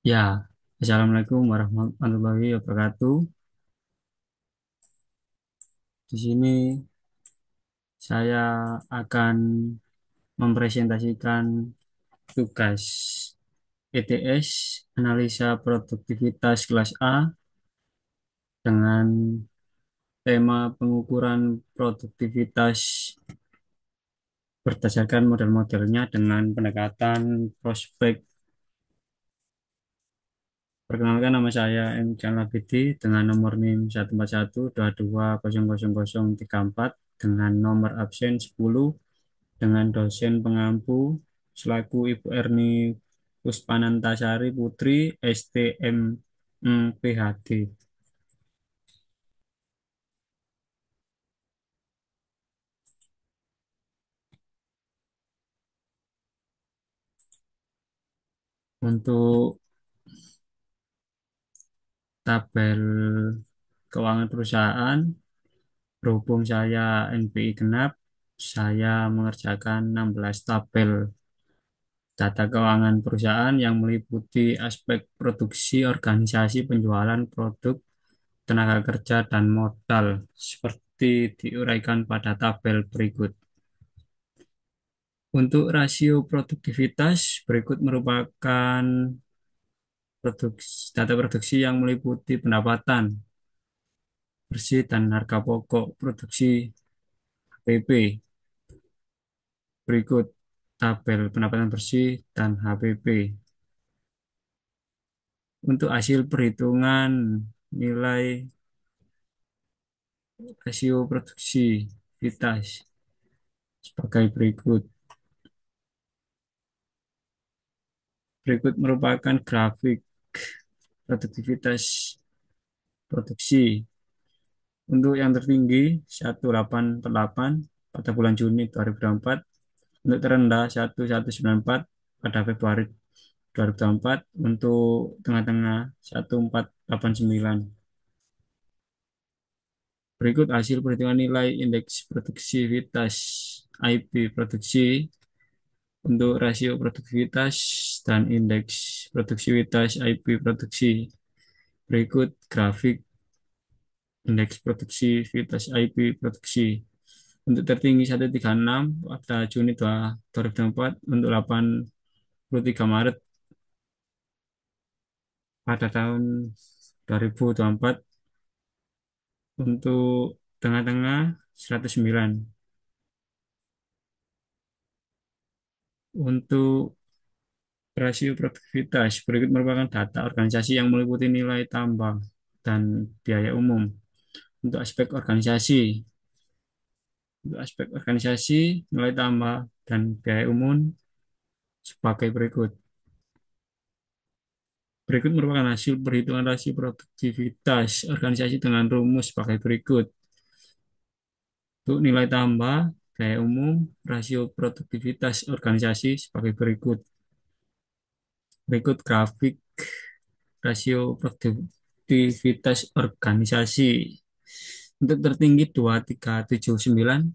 Ya, Assalamualaikum warahmatullahi wabarakatuh. Di sini saya akan mempresentasikan tugas ETS, analisa produktivitas kelas A dengan tema pengukuran produktivitas berdasarkan model-modelnya dengan pendekatan prospek. Perkenalkan, nama saya M. Labidi dengan nomor NIM 14122000034 dengan nomor absen 10 dengan dosen pengampu selaku Ibu Erni Puspanantasari Putri STM PhD. Untuk tabel keuangan perusahaan, berhubung saya NPI genap, saya mengerjakan 16 tabel data keuangan perusahaan yang meliputi aspek produksi, organisasi, penjualan produk, tenaga kerja, dan modal, seperti diuraikan pada tabel berikut. Untuk rasio produktivitas, berikut merupakan data produksi yang meliputi pendapatan bersih dan harga pokok produksi HPP. Berikut tabel pendapatan bersih dan HPP. Untuk hasil perhitungan nilai rasio produktivitas sebagai berikut. Berikut merupakan grafik produktivitas produksi. Untuk yang tertinggi 1,848 pada bulan Juni 2024, untuk terendah 1,194 pada Februari 2024, untuk tengah-tengah 1,489. Berikut hasil perhitungan nilai indeks produktivitas IP produksi untuk rasio produktivitas dan indeks produktivitas IP produksi. Berikut grafik indeks produktivitas IP produksi. Untuk tertinggi 136 pada Juni 2024, untuk 83 Maret pada tahun 2024, untuk tengah-tengah 109. Untuk rasio produktivitas, berikut merupakan data organisasi yang meliputi nilai tambah dan biaya umum. Untuk aspek organisasi, nilai tambah dan biaya umum sebagai berikut. Berikut merupakan hasil perhitungan rasio produktivitas organisasi dengan rumus sebagai berikut. Untuk nilai tambah, biaya umum, rasio produktivitas organisasi sebagai berikut. Berikut grafik rasio produktivitas organisasi. Untuk tertinggi 2,379,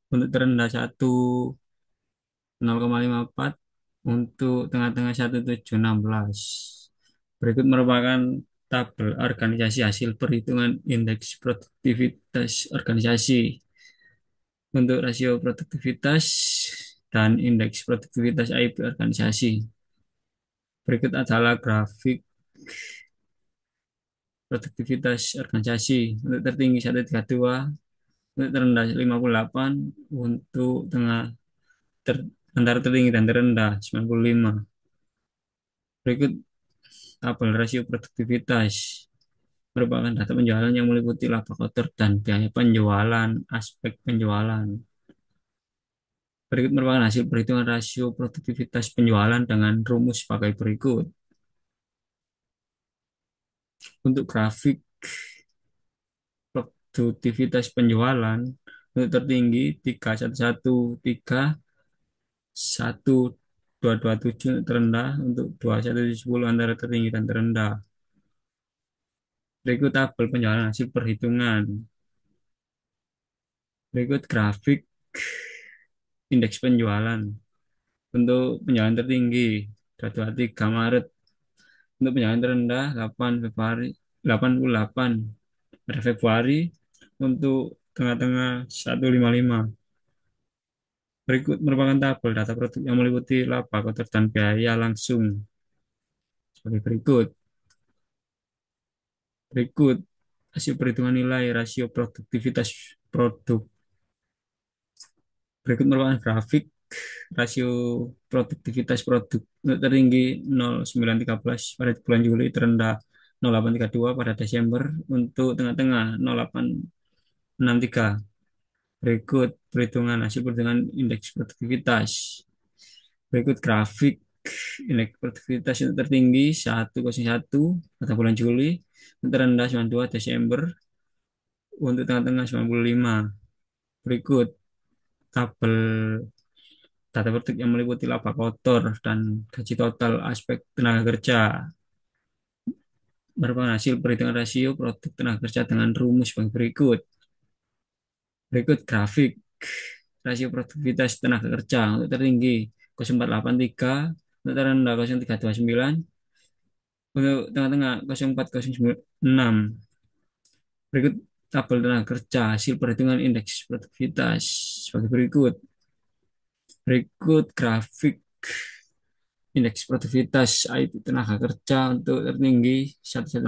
untuk terendah 1,054, untuk tengah-tengah 1,716. Berikut merupakan tabel organisasi hasil perhitungan indeks produktivitas organisasi. Untuk rasio produktivitas dan indeks produktivitas IP organisasi. Berikut adalah grafik produktivitas organisasi. Untuk tertinggi 132, untuk terendah 58, untuk tengah antara tertinggi dan terendah 95. Berikut tabel rasio produktivitas merupakan data penjualan yang meliputi laba kotor dan biaya penjualan, aspek penjualan. Berikut merupakan hasil perhitungan rasio produktivitas penjualan dengan rumus sebagai berikut. Untuk grafik produktivitas penjualan, untuk tertinggi 3,113,1,227, terendah untuk 2,110 antara tertinggi dan terendah. Berikut tabel penjualan hasil perhitungan. Berikut grafik indeks penjualan. Untuk penjualan tertinggi 2,23 Maret Untuk penjualan terendah 8 Februari 88 pada Februari, untuk tengah-tengah 155. Berikut merupakan tabel data produk yang meliputi laba kotor dan biaya langsung sebagai berikut. Berikut hasil perhitungan nilai rasio produktivitas produk. Berikut merupakan grafik rasio produktivitas produk untuk tertinggi 0,913 pada bulan Juli, terendah 0,832 pada Desember, untuk tengah-tengah 0,863. Berikut perhitungan hasil perhitungan indeks produktivitas. Berikut grafik indeks produktivitas untuk tertinggi 101 pada bulan Juli, untuk terendah 92 Desember, untuk tengah-tengah 95. Berikut tabel data produk yang meliputi laba kotor dan gaji total aspek tenaga kerja, merupakan hasil perhitungan rasio produk tenaga kerja dengan rumus sebagai berikut. Berikut grafik rasio produktivitas tenaga kerja untuk tertinggi 0,483, untuk terendah 0,329, untuk tengah-tengah 0,406. Berikut tabel tenaga kerja hasil perhitungan indeks produktivitas sebagai berikut. Berikut grafik indeks produktivitas IT tenaga kerja untuk tertinggi 118,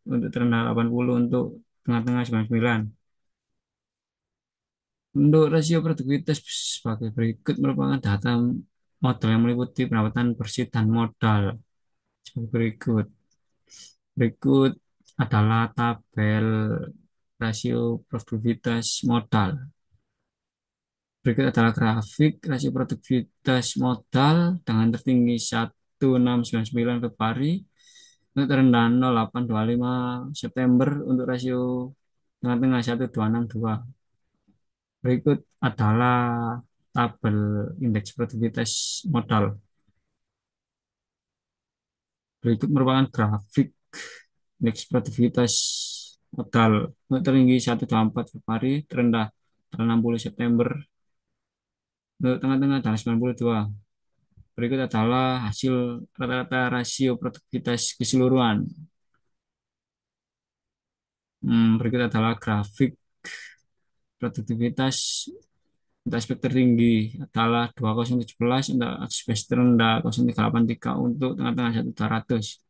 untuk terendah 80, untuk tengah-tengah 99. Untuk rasio produktivitas sebagai berikut merupakan data modal yang meliputi pendapatan bersih dan modal sebagai berikut. Berikut adalah tabel rasio produktivitas modal. Berikut adalah grafik rasio produktivitas modal dengan tertinggi 1699 Februari, untuk terendah 0825 September, untuk rasio tengah-tengah 1262. Berikut adalah tabel indeks produktivitas modal. Berikut merupakan grafik indeks produktivitas modal untuk tertinggi 124 Februari, terendah 60 September, untuk tengah-tengah tanggal 92. Berikut adalah hasil rata-rata rasio produktivitas keseluruhan. Berikut adalah grafik produktivitas untuk aspek tertinggi adalah 2017, untuk aspek terendah 0383, untuk tengah-tengah 1200.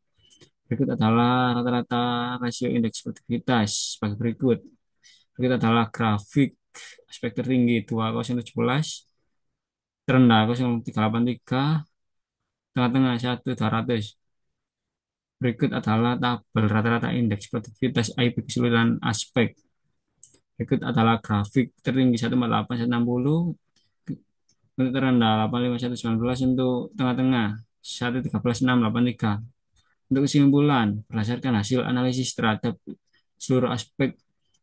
Berikut adalah rata-rata rasio indeks produktivitas sebagai berikut. Berikut adalah grafik aspek tertinggi 2017, terendah 0383, tengah-tengah 1200. Berikut adalah tabel rata-rata indeks produktivitas IP keseluruhan aspek. Berikut adalah grafik tertinggi 148 160, untuk terendah 85 119, untuk tengah-tengah 113 683. Untuk kesimpulan, berdasarkan hasil analisis terhadap seluruh aspek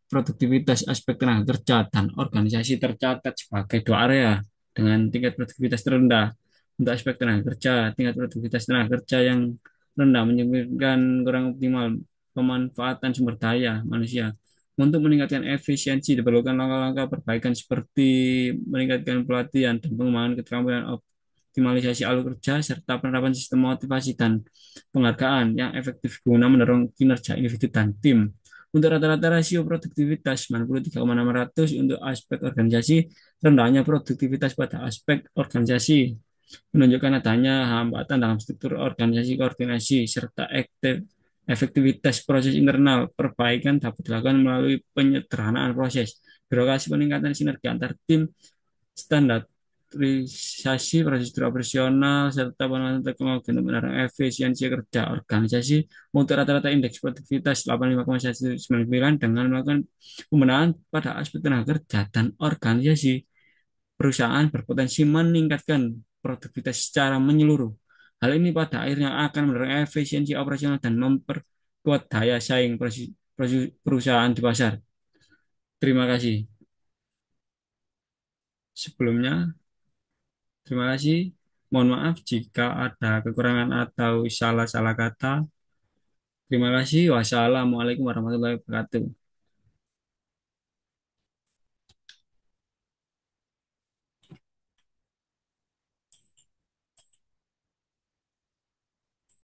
produktivitas aspek tenaga kerja dan organisasi tercatat sebagai dua area dengan tingkat produktivitas terendah. Untuk aspek tenaga kerja, tingkat produktivitas tenaga kerja yang rendah menyebabkan kurang optimal pemanfaatan sumber daya manusia. Untuk meningkatkan efisiensi, diperlukan langkah-langkah perbaikan seperti meningkatkan pelatihan dan pengembangan keterampilan, optimalisasi alur kerja, serta penerapan sistem motivasi dan penghargaan yang efektif guna mendorong kinerja individu dan tim. Untuk rata-rata rasio produktivitas 93,600 untuk aspek organisasi, rendahnya produktivitas pada aspek organisasi menunjukkan adanya hambatan dalam struktur organisasi, koordinasi, serta efektivitas proses internal. Perbaikan dapat dilakukan melalui penyederhanaan proses, birokrasi, peningkatan sinergi antar tim, standarisasi prosedur operasional, serta pengembangan teknologi untuk mendorong efisiensi kerja organisasi. Untuk rata-rata indeks produktivitas 85,199 dengan melakukan pembenahan pada aspek tenaga kerja dan organisasi, perusahaan berpotensi meningkatkan produktivitas secara menyeluruh. Hal ini pada akhirnya akan mendorong efisiensi operasional dan memperkuat daya saing perusahaan di pasar. Terima kasih. Sebelumnya, terima kasih. Mohon maaf jika ada kekurangan atau salah-salah kata. Terima kasih. Wassalamualaikum warahmatullahi wabarakatuh.